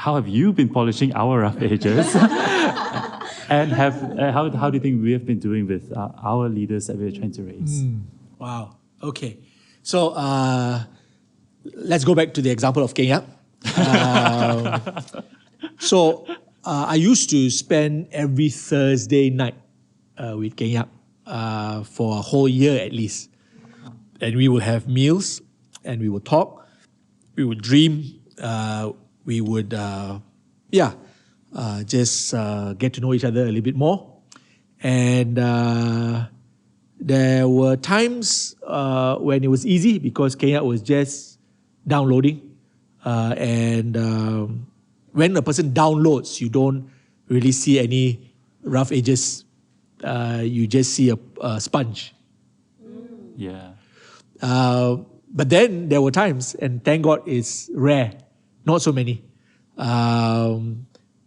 how have you been polishing our rough edges? And how do you think we have been doing with our leaders that we're trying to raise? Wow. Okay. So let's go back to the example of Kenya. So I used to spend every Thursday night with Kenya for a whole year at least. And we would have meals and we would talk, we would dream, we would, just get to know each other a little bit more. And there were times when it was easy because Kenya was just downloading. And when a person downloads, you don't really see any rough edges. You just see a sponge. Yeah. But then there were times, and thank God it's rare, not so many.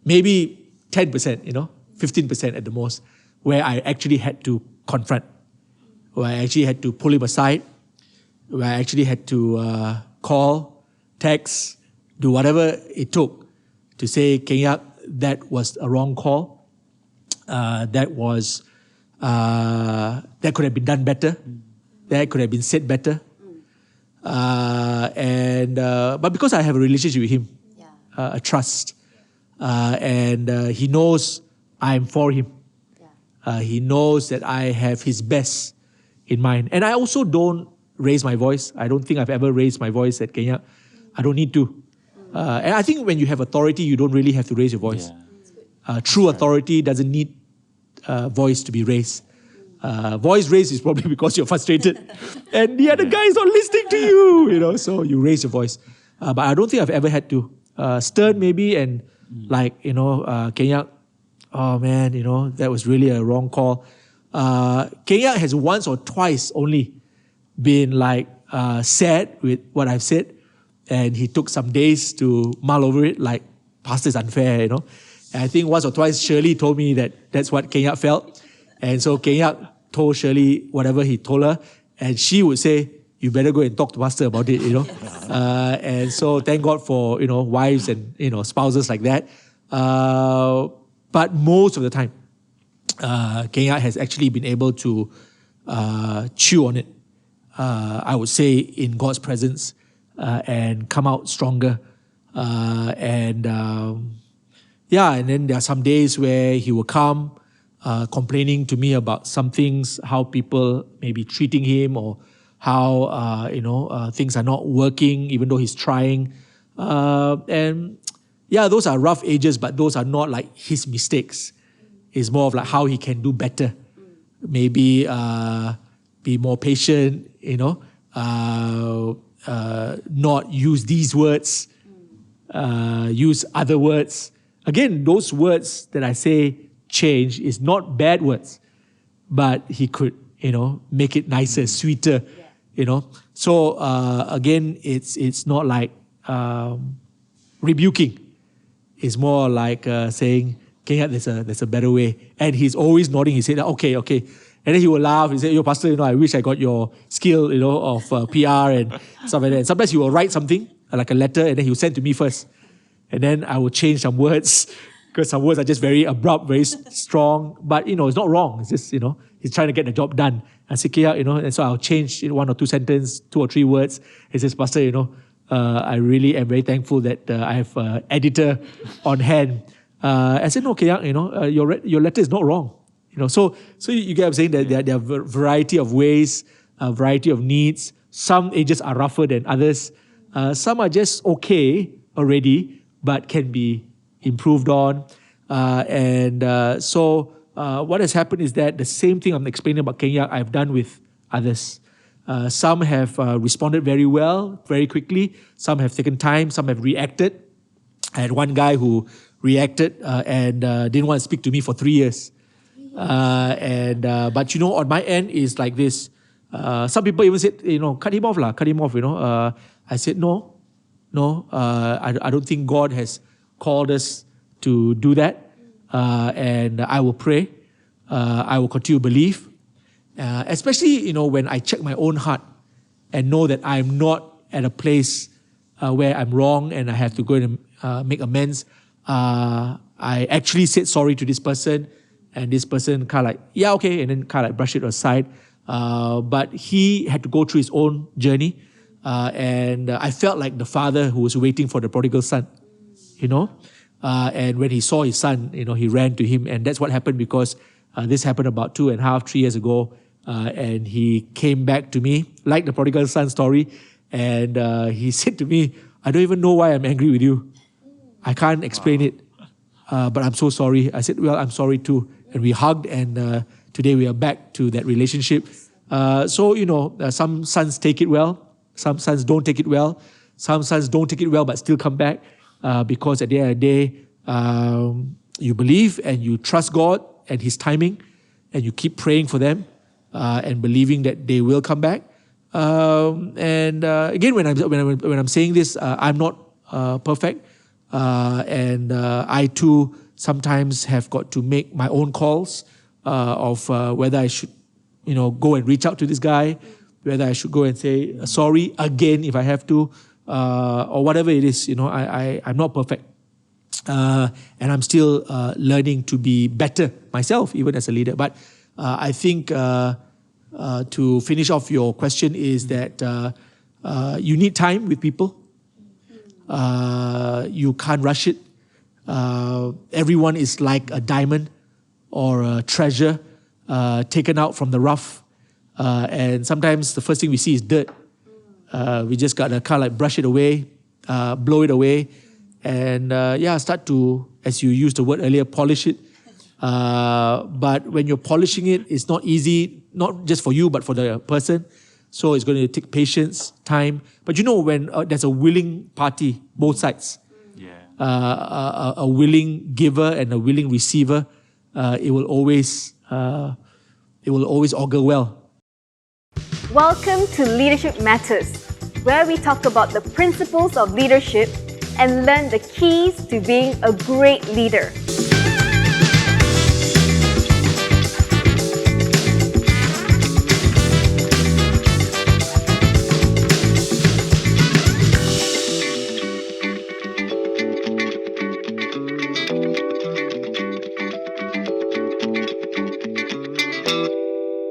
Maybe 10%, 15% at the most, where I actually had to confront, where I actually had to pull him aside, where I actually had to call, text, do whatever it took to say, Kenya, that was a wrong call. That could have been done better. That could have been said better. But because I have a relationship with him, a trust, and he knows I'm for him. He knows that I have his best in mind. And I also don't raise my voice. I don't think I've ever raised my voice at Kenya. I don't need to. And I think when you have authority, you don't really have to raise your voice. True authority doesn't need voice to be raised. Voice raised is probably because you're frustrated and the other guy is not listening to you, so you raise your voice. But I don't think I've ever had to. Stern maybe, and Kenya, oh man, that was really a wrong call. Kenya has once or twice only been sad with what I've said, and he took some days to mull over it, like, pastor is unfair, And I think once or twice Shirley told me that that's what Kenya felt. And so Kenya told Shirley whatever he told her, and she would say, you better go and talk to pastor about it, And so thank God for, wives and, spouses like that. But most of the time, Kenya has actually been able to chew on it, I would say, in God's presence, and come out stronger. And then there are some days where he will come complaining to me about some things, how people may be treating him, or how things are not working, even though he's trying. Those are rough edges, but those are not like his mistakes. It's more of like how he can do better. Maybe be more patient, not use these words, use other words. Again, those words that I say change is not bad words, but he could, make it nicer, sweeter, So again, it's not like rebuking. It's more like saying, Kenya, there's a better way. And he's always nodding his head, okay. And then he will laugh. He say, pastor, I wish I got your skill, of PR and stuff like that. And sometimes he will write something, like a letter, and then he will send to me first. And then I will change some words, because some words are just very abrupt, very strong. But, it's not wrong. It's just, he's trying to get the job done. I say, Kenya, and so I'll change one or two sentences, 2 or 3 words. He says, pastor, I really am very thankful that I have an editor on hand. I said, no, Kenya, your letter is not wrong. So you get what I'm saying, that there are a variety of ways, a variety of needs. Some edges are rougher than others. Some are just okay already, but can be improved on. So what has happened is that the same thing I'm explaining about Kenya, I've done with others. Some have responded very well, very quickly. Some have taken time. Some have reacted. I had one guy who reacted and didn't want to speak to me for 3 years. But on my end is like this. Some people even said, cut him off. I said, no, I don't think God has called us to do that. And I will pray. I will continue to believe. Especially, when I check my own heart and know that I'm not at a place where I'm wrong and I have to go and make amends. I actually said sorry to this person, and this person kind of like, yeah, okay, and then kind of like brush it aside. But he had to go through his own journey, and I felt like the father who was waiting for the prodigal son, you know. And when he saw his son, you know, he ran to him, and that's what happened because this happened about 2.5, 3 years ago, and he came back to me like the prodigal son story, and he said to me, "I don't even know why I'm angry with you. I can't explain it, but I'm so sorry." I said, "Well, I'm sorry too," and we hugged, and today we are back to that relationship. So you know, some sons take it well, some sons don't take it well, some sons don't take it well but still come back. Because at the end of the day, you believe and you trust God and His timing, and you keep praying for them and believing that they will come back. Again, when I'm saying this, I'm not perfect, and I too sometimes have got to make my own calls of whether I should, you know, go and reach out to this guy, whether I should go and say sorry again if I have to. Or whatever it is, you know, I'm not perfect. And I'm still learning to be better myself, even as a leader. But I think to finish off your question is that you need time with people. You can't rush it. Everyone is like a diamond or a treasure taken out from the rough. And sometimes the first thing we see is dirt. We just got to kind of like brush it away, blow it away, and start to, as you used the word earlier, polish it. But when you're polishing it, it's not easy, not just for you, but for the person. So it's going to take patience, time. But you know, when there's a willing party, both sides, a willing giver and a willing receiver, it will always augur well. Welcome to Leadership Matters, where we talk about the principles of leadership and learn the keys to being a great leader.